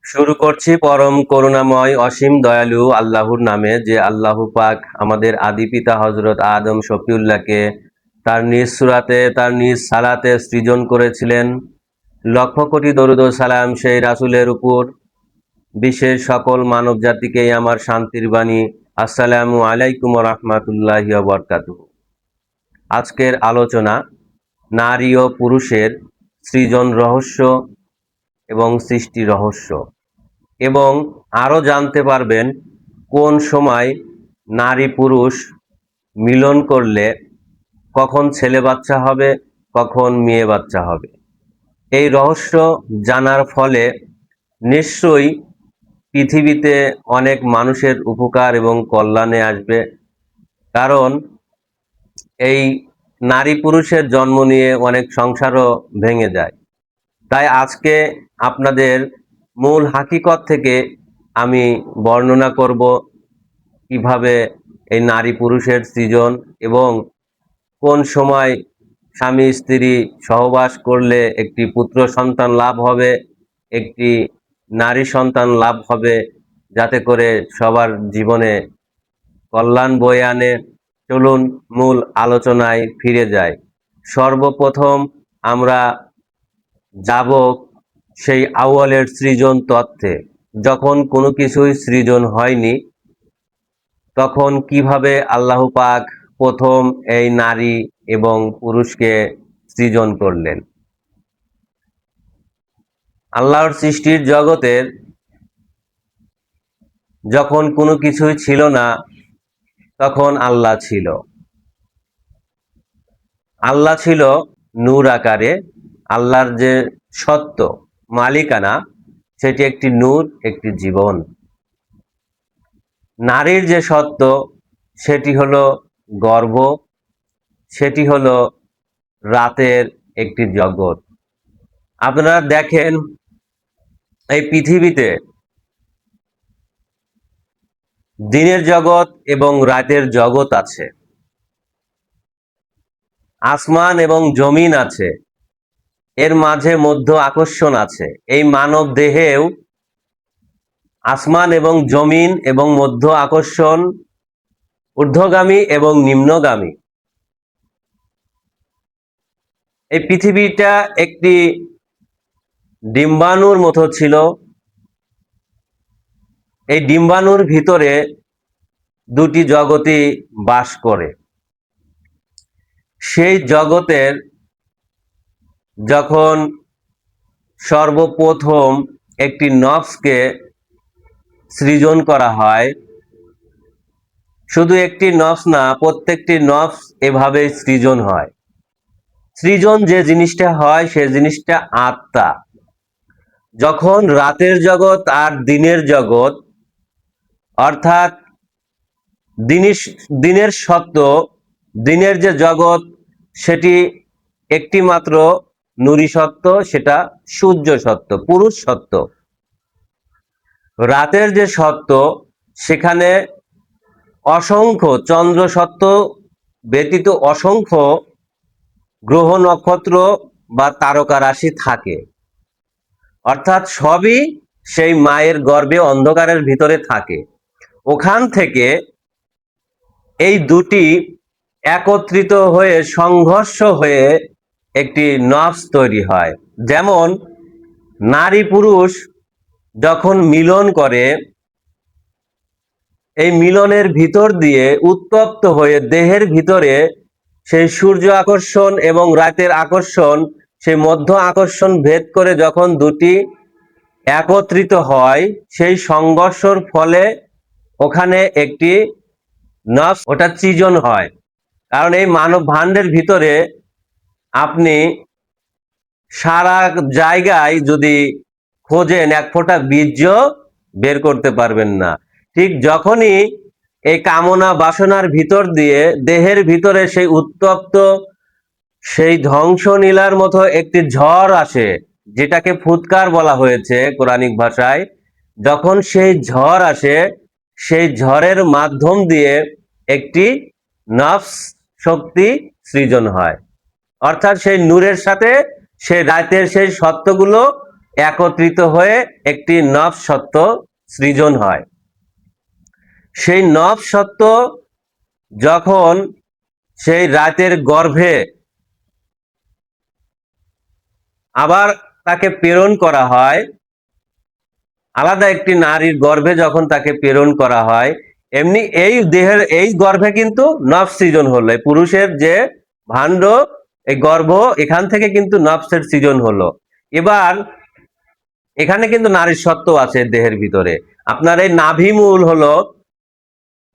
শুরু করছি পরম করুণাময় অসীম দয়ালু আল্লাহর নামে, যে আল্লাহ পাক আমাদের আদি পিতা হজরত আদম শফিউল্লাহকে তার নিজ সূরাতে তার নিজ সালাতে সৃজন করেছিলেন। লক্ষ কোটি দরুদ ও সালাম সেই রাসূলের উপর। বিশেষ সকল মানব জাতিকেই আমার শান্তির বাণী। আসসালামু আলাইকুম ওয়া রাহমাতুল্লাহি ওয়া বারাকাতুহু। আজকের আলোচনা নারী ও পুরুষের সৃজন রহস্য এবং সৃষ্টি রহস্য, এবং আরও জানতে পারবেন কোন সময় নারী পুরুষ মিলন করলে কখন ছেলে বাচ্চা হবে, কখন মেয়ে বাচ্চা হবে। এই রহস্য জানার ফলে নিশ্চয়ই পৃথিবীতে অনেক মানুষের উপকার এবং কল্যাণে আসবে। কারণ এই নারী পুরুষের জন্ম নিয়ে অনেক সংসারও ভেঙে যায়। তাই আজকে আপনাদের মূল হাকিকত থেকে আমি বর্ণনা করব কিভাবে এই নারী পুরুষের সৃজন, এবং কোন সময় স্বামী স্ত্রী সহবাস করলে একটি পুত্র সন্তান লাভ হবে, একটি নারী সন্তান লাভ হবে, যাতে করে সবার জীবনে কল্যাণ বয়ে আনে। চলুন মূল আলোচনায় ফিরে যাই। সর্বপ্রথম আমরা যাব সেই আউয়ালের সৃজন তত্ত্বে। যখন কোনো কিছুই সৃজন হয়নি, তখন কিভাবে আল্লাহ পাক প্রথম এই নারী এবং পুরুষকে সৃজন করলেন। আল্লাহর সৃষ্টির জগতের যখন কোনো কিছুই ছিল না, তখন আল্লাহ ছিল। আল্লাহ ছিল নূর আকারে। আল্লাহর যে সত্য মালিকানা, সেটি একটি নূর, একটি জীবন। নারীর যে সত্য, সেটি হলো গর্ভ, সেটি হলো রাতের একটি জগৎ। আপনারা দেখেন, এই পৃথিবীতে দিনের জগৎ এবং রাতের জগৎ আছে, আসমান এবং জমিন আছে, এর মাঝে মধ্য আকর্ষণ আছে। এই মানব দেহেও আসমান এবং জমিন এবং মধ্য আকর্ষণ, ঊর্ধ্বগামী এবং নিম্নগামী। এই পৃথিবীটা একটি ডিম্বাণুর মতো ছিল। এই ডিম্বাণুর ভিতরে দুটি জগৎই বাস করে। সেই জগতের যখন সর্বপ্রথম একটি নফসকে সৃজন করা হয়, শুধু একটি নফস না, প্রত্যেকটি নফস এভাবে সৃজন হয়। সৃজন যে জিনিসটা হয়, সে জিনিসটা আত্মা। যখন রাতের জগৎ আর দিনের জগৎ, অর্থাৎ দিনের সত্য, দিনের যে জগৎ, সেটি একটি মাত্র নুরি সত্য, সেটা সূর্য সত্য, পুরুষ সত্য। রাতের যে সত্য, সেখানে অসংখ্য চন্দ্র সত্য ব্যতীত অসংখ্য গ্রহ নক্ষত্র বা তারকা রাশি থাকে। অর্থাৎ সবই সেই মায়ের গর্ভে অন্ধকারের ভিতরে থাকে। ওখান থেকে এই দুটি একত্রিত হয়ে সংঘর্ষ হয়ে একটি নফস তৈরি হয়। যেমন নারী পুরুষ যখন মিলন করে, এই মিলনের ভিতর দিয়ে উত্তপ্ত হয়ে দেহের ভিতরে সেই সূর্য আকর্ষণ এবং রাতের আকর্ষণ, সেই মধ্য আকর্ষণ ভেদ করে যখন দুটি একত্রিত হয়, সেই সংঘর্ষর ফলে ওখানে একটি নফস, ওটা সৃজন হয়। কারণ এই মানব ভাণ্ডের ভিতরে আপনি সারা জায়গায় যদি খোঁজেন, এক ফোঁটা বীর্য বের করতে পারবেন না। ঠিক যখনই এই কামনা বাসনার ভিতর দিয়ে দেহের ভিতরে সেই উত্তপ্ত, সেই ধ্বংসলীলার মতো একটি ঝড় আসে, যেটাকে ফুৎকার বলা হয়েছে কোরআনিক ভাষায়, যখন সেই ঝড় আসে, সেই ঝড়ের মাধ্যম দিয়ে একটি নফস শক্তি সৃজন হয়। অর্থাৎ সেই নূরের সাথে সেই রাতের সেই সত্যগুলো একত্রিত হয়ে একটি নফস সত্ত্ব সৃজন হয়। সেই নফস সত্ত্ব যখন সেই রাতের গর্ভে আবার তাকে প্রেরণ করা হয়, আলাদা একটি নারীর গর্ভে যখন তাকে প্রেরণ করা হয়, এমনি এই দেহের এই গর্ভে কিন্তু নফস সৃজন হলো। পুরুষের যে ভাণ্ড, এই গর্ভ, এখান থেকে কিন্তু নফসের সৃজন হলো। এবার এখানে কিন্তু নারীর সত্ত্ব আছে দেহের ভিতরে। আপনার এই নাভিমূল হলো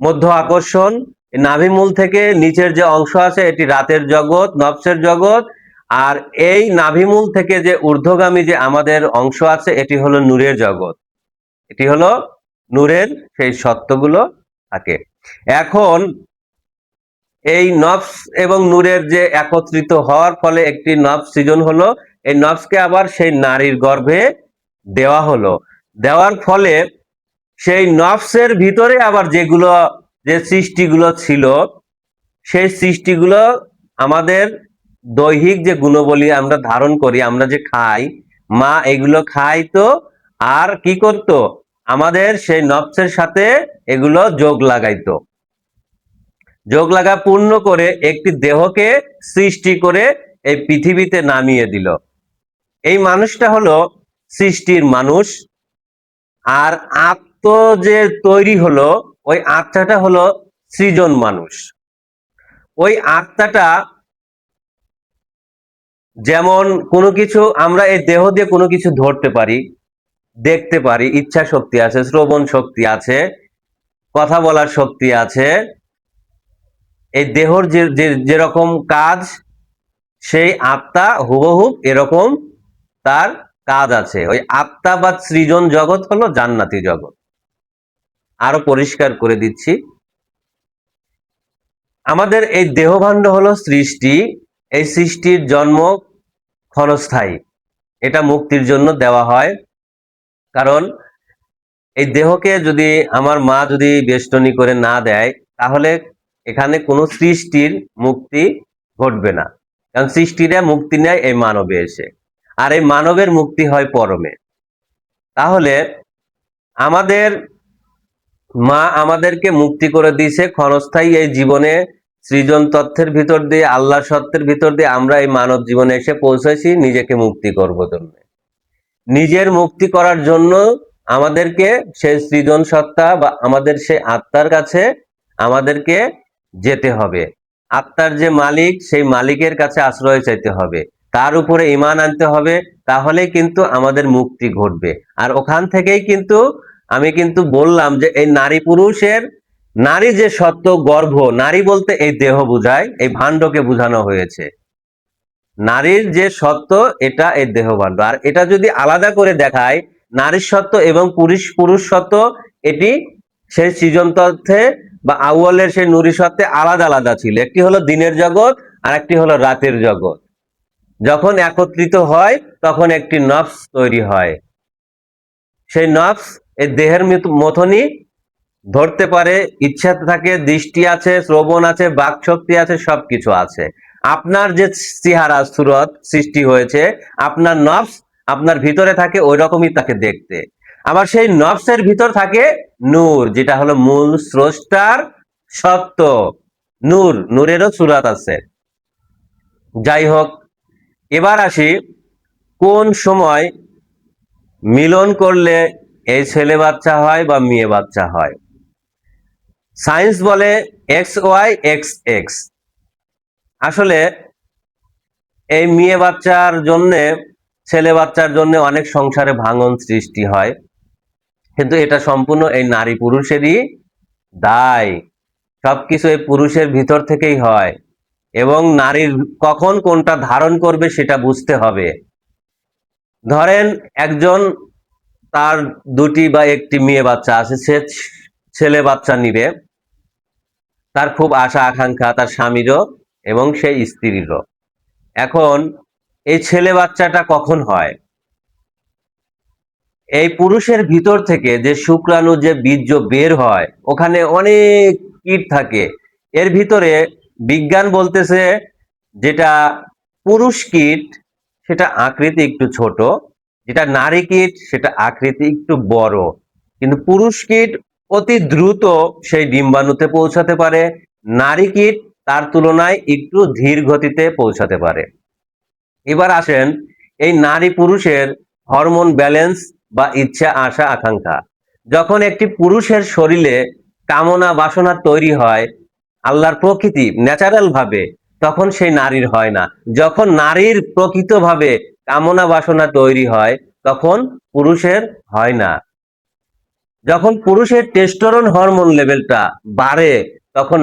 মধ্য আকর্ষণ। এই নাভিমূল থেকে নিচের যে অংশ আছে এটি রাতের জগৎ, নফসের জগৎ। আর এই নাভিমূল থেকে যে ঊর্ধ্বগামী যে আমাদের অংশ আছে এটি হলো নূরের জগৎ। এটি হলো নূরের সেই সত্যগুলো থাকে। এখন এই নফস এবং নূরের যে একত্রিত হওয়ার ফলে একটি নফস সৃজন হলো, এই নফসকে আবার সেই নারীর গর্ভে দেওয়া হলো। দেওয়ার ফলে সেই নফসের ভিতরে আবার যেগুলো যে সৃষ্টিগুলো ছিল, সেই সৃষ্টিগুলো আমাদের দৈহিক যে গুণবলী আমরা ধারণ করি, আমরা যে খাই, মা এগুলো খাইতো আর কি করত, আমাদের সেই নফসের সাথে এগুলো যোগ লাগাইতো। যোগ লাগা পূর্ণ করে একটি দেহকে সৃষ্টি করে এই পৃথিবীতে নামিয়ে দিল। এই মানুষটা হলো সৃষ্টির মানুষ। আর আত্ম যে তৈরি হলো, ওই আত্মাটা হলো সৃজন মানুষ। ওই আত্মাটা যেমন কোনো কিছু, আমরা এই দেহ দিয়ে কোনো কিছু ধরতে পারি, দেখতে পারি, ইচ্ছা শক্তি আছে, শ্রবণ শক্তি আছে, কথা বলার শক্তি আছে। এই দেহর যেরকম কাজ, সেই আত্মা হুবহুব এরকম তার কাজ আছে। ওই আত্মা বা সৃজন জগৎ হলো জান্নাতি জগৎ। আরো পরিষ্কার করে দিচ্ছি, আমাদের এই দেহভাণ্ড হলো সৃষ্টি। এই সৃষ্টির জন্ম ক্ষণস্থায়ী, এটা মুক্তির জন্য দেওয়া হয়। কারণ এই দেহকে যদি আমার মা যদি বেষ্টনী করে না দেয়, তাহলে এখানে কোনো সৃষ্টির মুক্তি ঘটবে না। কারণ সৃষ্টিরা মুক্তি নেয় এই মানবে এসে, আর এই মানবের মুক্তি হয় পরমে। তাহলে আমাদের মা আমাদেরকে মুক্তি করে দিয়েছে ক্ষণস্থায়ী এই জীবনে, সৃজন তথ্যের ভিতর দিয়ে, আল্লাহ সত্যের ভিতর দিয়ে আমরা এই মানব জীবনে এসে পৌঁছেছি নিজেকে মুক্তি করবো জন্য। নিজের মুক্তি করার জন্য আমাদেরকে সেই সৃজন সত্তা বা আমাদের সেই আত্মার কাছে আমাদেরকে যেতে হবে। আত্মার যে মালিক, সেই মালিকের কাছে আশ্রয় চাইতে হবে, তার উপরে ঈমান আনতে হবে। তাহলেই কিন্তু আমাদের মুক্তি ঘটবে। আর ওখান থেকেই কিন্তু আমি কিন্তু বললাম যে এই নারী পুরুষের, নারী যে সত্য গর্ভ, নারী বলতে এই দেহ বুঝায়, এই ভাণ্ডকে বোঝানো হয়েছে। নারীর যে সত্য এটা এই দেহভাণ্ড। আর এটা যদি আলাদা করে দেখায়, নারীর সত্য এবং পুরুষ সত্য, এটি সেই সৃজন তথ্যে বা আউয়ালের সেই নুরি সত্ত্বে আলাদা আলাদা ছিল। একটি হলো দিনের জগৎ আর একটি হলো রাতের জগৎ। যখন একত্রিত হয় তখন একটি নফস তৈরি হয়। সেই নফস এই দেহের মতনই ধরতে পারে, ইচ্ছা থাকে, দৃষ্টি আছে, শ্রবণ আছে, বাক শক্তি আছে, সবকিছু আছে। আপনার যে চেহারা সুরত সৃষ্টি হয়েছে, আপনার নফস আপনার ভিতরে থাকে ওই রকমই তাকে দেখতে। আবার সেই নফসের ভিতর থাকে নূর, যেটা হলো মূল স্রষ্টার সত্য। নূরেরও সুরাত আছে। যাই হোক, এবার আসি কোন সময় মিলন করলে এই ছেলে বাচ্চা হয় বা মেয়ে বাচ্চা হয়। সায়েন্স বলে এক্স ওয়াই এক্স এক্স। আসলে এই মেয়ে বাচ্চার জন্য, ছেলে বাচ্চার জন্য অনেক সংসারে ভাঙন সৃষ্টি হয়, কিন্তু এটা সম্পূর্ণ এই নারী পুরুষেরই দায়। সবকিছু এই পুরুষের ভিতর থেকেই হয়, এবং নারীর কখন কোনটা ধারণ করবে সেটা বুঝতে হবে। ধরেন একজন, তার দুটি বা একটি মেয়ে বাচ্চা আছে, সে ছেলে বাচ্চা নিবে, তার খুব আশা আকাঙ্ক্ষা তার স্বামীরও এবং সেই স্ত্রীরও। এখন এই ছেলে বাচ্চাটা কখন হয়, এই পুরুষের ভিতর থেকে যে শুক্রাণু যে বীর্য বের হয়, ওখানে অনেক কীট থাকে। এর ভিতরে বিজ্ঞান বলতেছে যেটা পুরুষ কীট, সেটা আকৃতি একটু ছোট, যেটা নারী কীট সেটা আকৃতি একটু বড়, কিন্তু পুরুষ কীট অতি দ্রুত সেই ডিম্বাণুতে পৌঁছাতে পারে। নারী কীট তার তুলনায় একটু ধীর গতিতে পৌঁছাতে পারে। এবার আসেন এই নারী পুরুষের হরমোন ব্যালেন্স বা ইচ্ছা আশা আকাঙ্ক্ষা। যখন একটি পুরুষের শরীরে কামনা বাসনা তৈরি হয় আল্লাহর প্রকৃতি ন্যাচারাল ভাবে, তখন সেই নারীর হয় না। যখন নারীর প্রকৃতভাবে কামনা বাসনা তৈরি হয় তখন পুরুষের হয় না। যখন পুরুষের টেস্টোস্টেরন হরমোন লেভেলটা বাড়ে তখন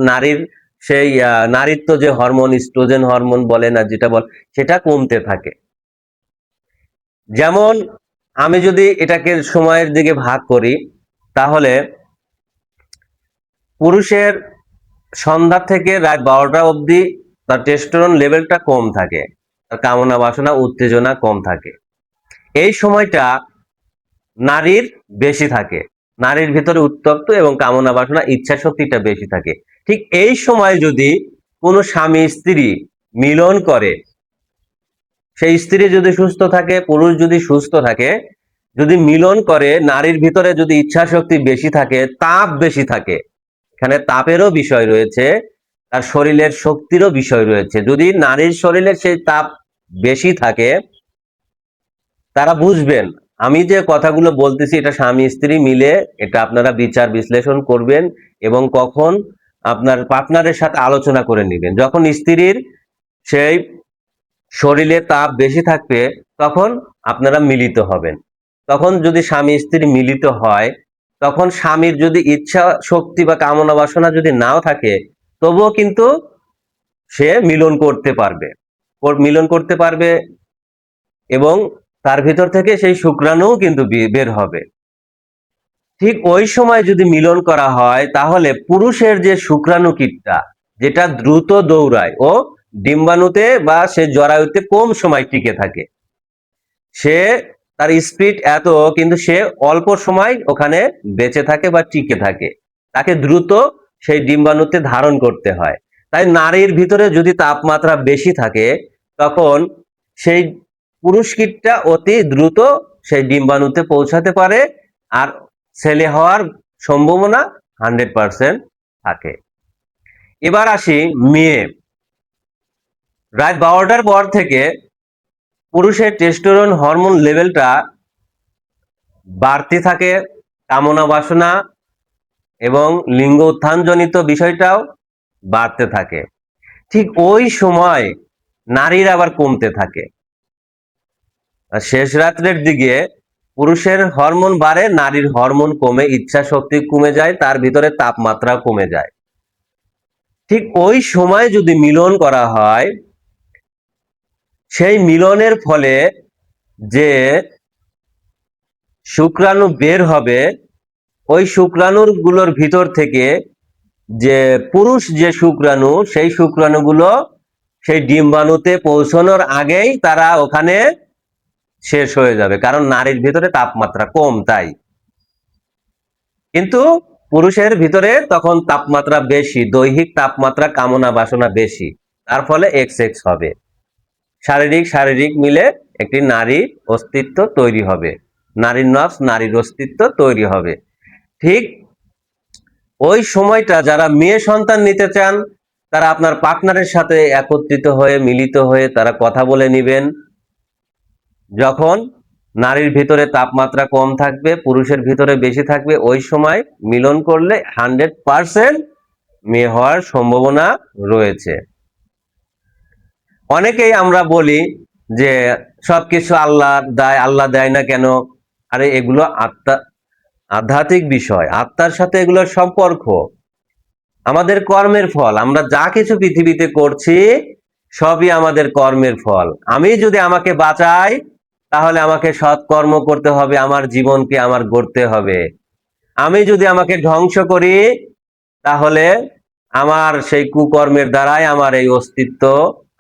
নারীর সেই নারীত্ব যে হরমোন, ইস্ট্রোজেন হরমোন বলে না যেটা বল, সেটা কমতে থাকে। যেমন আমি যদি এটাকে সময়ের দিকে ভাগ করি তাহলে পুরুষের সন্ধ্যা থেকে রাত 12টা অবধি তার টেস্টোস্টেরন লেভেলটা কম থাকে, তার কামনা বাসনা উত্তেজনা কম থাকে। এই সময়টা নারীর বেশি থাকে, নারীর ভিতরে উত্তপ্ত এবং কামনা বাসনা ইচ্ছা শক্তিটা বেশি থাকে। ঠিক এই সময় যদি কোনো স্বামী স্ত্রী মিলন করে, সেই স্ত্রী যদি সুস্থ থাকে, পুরুষ যদি সুস্থ থাকে, যদি মিলন করে, নারীর ভিতরে যদি ইচ্ছা শক্তি বেশি থাকে, তাপ বেশি থাকে, এখানে তাপেরও বিষয় রয়েছে, তার শরীরের শক্তিরও বিষয় রয়েছে। যদি নারীর শরীরে সেই তাপ বেশি থাকে, তারা বুঝবেন আমি যে কথাগুলো বলতেছি এটা স্বামী স্ত্রী মিলে এটা আপনারা বিচার বিশ্লেষণ করবেন এবং কখন আপনার পার্টনারের সাথে আলোচনা করে নেবেন। যখন স্ত্রীর সেই শরীরে তাপ বেশি থাকবে তখন আপনারা মিলিত হবেন। তখন যদি স্বামী স্ত্রী মিলিত হয়, তখন স্বামীর যদি ইচ্ছা শক্তি বা কামনা বাসনা যদি নাও থাকে তবুও কিন্তু সে মিলন করতে পারবে এবং তার ভিতর থেকে সেই শুক্রাণুও কিন্তু বের হবে। ঠিক ওই সময় যদি মিলন করা হয় তাহলে পুরুষের যে শুক্রাণু কীটটা যেটা দ্রুত দৌড়ায় ও ডিম্বাণুতে বা সে জরায়ুতে কম সময় টিকে থাকে, সে তার স্পিড এত কিন্তু সে অল্প সময় ওখানে বেঁচে থাকে বা টিকে থাকে, তাকে দ্রুত সেই ডিম্বাণুতে ধারণ করতে হয়। তাই নারীর ভিতরে যদি তাপমাত্রা বেশি থাকে তখন সেই পুরুষ কীটটা অতি দ্রুত সেই ডিম্বাণুতে পৌঁছাতে পারে আর ছেলে হওয়ার সম্ভাবনা 100% থাকে। এবার আসি মেয়ে। রাত 12টার পর থেকে পুরুষের টেস্টোস্টেরন হরমোন লেভেলটা বাড়তে থাকে, কামনা বাসনা এবং লিঙ্গ উত্থানজনিত বিষয়টাও বাড়তে থাকে। ঠিক ওই সময় নারীর আবার কমতে থাকে। আর শেষ রাত্রের দিকে পুরুষের হরমোন বাড়ে, নারীর হরমোন কমে, ইচ্ছা শক্তি কমে যায়, তার ভিতরে তাপমাত্রা কমে যায়। ঠিক ওই সময় যদি মিলন করা হয়, সেই মিলনের ফলে যে শুক্রাণু বের হবে ওই শুক্রাণুর গুলোর ভিতর থেকে যে পুরুষ যে শুক্রাণু, সেই শুক্রাণুগুলো সেই ডিম্বাণুতে পৌঁছানোর আগেই তারা ওখানে শেষ হয়ে যাবে, কারণ নারীর ভিতরে তাপমাত্রা কম তাই। কিন্তু পুরুষের ভিতরে তখন তাপমাত্রা বেশি, দৈহিক তাপমাত্রা কামনা বাসনা বেশি, তার ফলে এক্স হবে, শারীরিক মিলে একটি নারীর অস্তিত্ব তৈরি হবে, নারীর নফস নারীর অস্তিত্ব তৈরি হবে। ঠিক ওই সময়টা যারা মেয়ে সন্তান নিতে চান তারা আপনার পার্টনারের সাথে একত্রিত হয়ে মিলিত হয়ে তারা কথা বলে নেবেন। যখন নারীর ভিতরে তাপমাত্রা কম থাকবে, পুরুষের ভিতরে বেশি থাকবে, ওই সময় মিলন করলে 100% মেয়ে হওয়ার সম্ভাবনা রয়েছে। অনেকেই আমরা বলি যে সবকিছু আল্লাহ দেয় না কেন? আরে এগুলো আধ্যাত্মিক বিষয়, আত্মার সাথে এগুলোর সম্পর্ক, আমাদের কর্মের ফল। আমরা যা কিছু পৃথিবীতে করছি সবই আমাদের কর্মের ফল। আমি যদি আমাকে বাঁচাই তাহলে আমাকে সৎকর্ম করতে হবে, আমার জীবনকে আমার গড়তে হবে। আমি যদি আমাকে ধ্বংস করি তাহলে আমার সেই কুকর্মের দ্বারাই আমার এই অস্তিত্ব,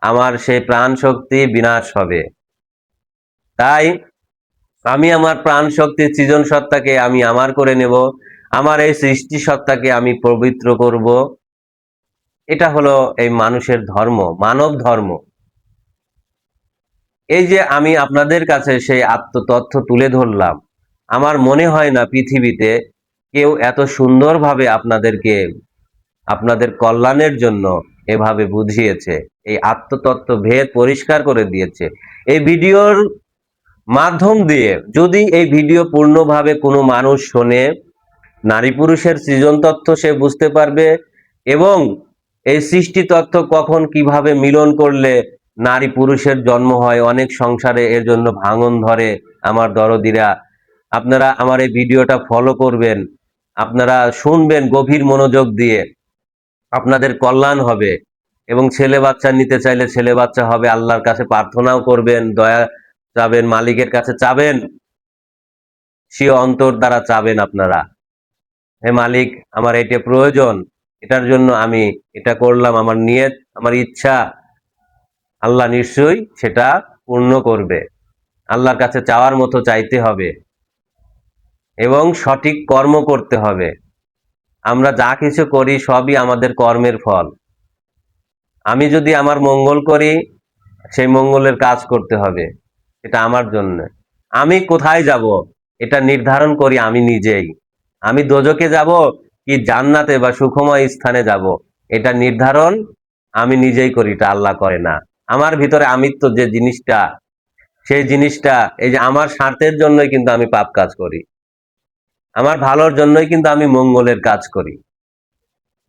আমার সেই প্রাণ শক্তি বিনাশ হবে। তাই আমি আমার প্রাণ শক্তি সৃজন সত্তাকে আমি আমার করে নেব, আমার এই সৃষ্টি সত্তাকে আমি পবিত্র করব। এটা হলো এই মানুষের ধর্ম, মানব ধর্ম। এই যে আমি আপনাদের কাছে সেই আত্মতথ্য তুলে ধরলাম, আমার মনে হয় না পৃথিবীতে কেউ এত সুন্দরভাবে আপনাদেরকে আপনাদের কল্যাণের জন্য এভাবে বুঝিয়েছে, এই আত্মতত্ত্ব ভেদ পরিষ্কার করে দিয়েছে। এই ভিডিওর মাধ্যম দিয়ে যদি এই ভিডিও পূর্ণভাবে কোনো মানুষ শোনে, নারী পুরুষের সৃজন তত্ত্ব সে বুঝতে পারবে এবং এই সৃষ্টি তত্ত্ব কখন কিভাবে মিলন করলে নারী পুরুষের জন্ম হয়, অনেক সংসারে এর জন্য ভাঙন ধরে। আমার দরদিরা, আপনারা আমার এই ভিডিওটা ফলো করবেন, আপনারা শুনবেন গভীর মনোযোগ দিয়ে, আপনাদের কল্যাণ হবে। এবং ছেলে বাচ্চা নিতে চাইলে ছেলে বাচ্চা হবে, আল্লাহর কাছে প্রার্থনাও করবেন, দয়া চাবেন, মালিকের কাছে চাবেন, সে অন্তর দ্বারা চাবেন আপনারা, হে মালিক আমার এটা প্রয়োজন, এটার জন্য আমি এটা করলাম, আমার নিয়ত, আমার ইচ্ছা, আল্লাহ নিশ্চয়ই সেটা পূর্ণ করবে। আল্লাহর কাছে চাওয়ার মতো চাইতে হবে এবং সঠিক কর্ম করতে হবে। আমরা যা কিছু করি সবই আমাদের কর্মের ফল। আমি যদি আমার মঙ্গল করি, সেই মঙ্গলের কাজ করতে হবে, এটা আমার জন্য। আমি কোথায় যাব এটা নির্ধারণ করি আমি নিজেই। আমি দোজকে যাব কি জান্নাতে বা সুখময় স্থানে যাব, এটা নির্ধারণ আমি নিজেই করি, এটা আল্লাহ করে না। আমার ভিতরে আমিত্ব যে জিনিসটা, সেই জিনিসটা এই যে আমার স্বার্থের জন্যই কিন্তু আমি পাপ কাজ করি, আমার ভালোর জন্যই কিন্তু আমি মঙ্গলের কাজ করি।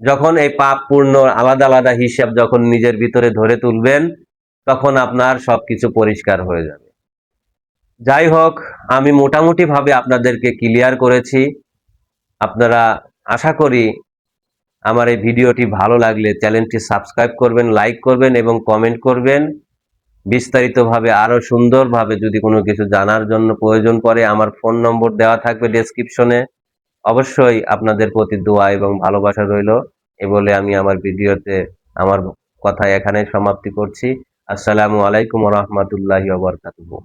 যখন এই পাপ পূর্ণ আলাদা আলাদা হিসাব যখন নিজের ভিতরে ধরে তুলবেন, তখন আপনার সবকিছু পরিষ্কার হয়ে যাবে। যাই হোক, আমি মোটামুটি ভাবে আপনাদেরকে ক্লিয়ার করেছি। আপনারা, আশা করি আমার এই ভিডিওটি ভালো লাগলে চ্যানেলটি সাবস্ক্রাইব করবেন, লাইক করবেন এবং কমেন্ট করবেন। বিস্তারিতভাবে আরো সুন্দরভাবে যদি কোনো কিছু জানার জন্য প্রয়োজন পড়ে, আমার ফোন নম্বর দেওয়া থাকবে ডেসক্রিপশনে। অবশ্যই আপনাদের প্রতি দোয়া এবং ভালোবাসা রইল। এ বলে আমি আমার ভিডিওতে আমার কথা এখানে সমাপ্তি করছি। আসসালামু আলাইকুম ওয়া রাহমাতুল্লাহি ওয়া বারাকাতুহু।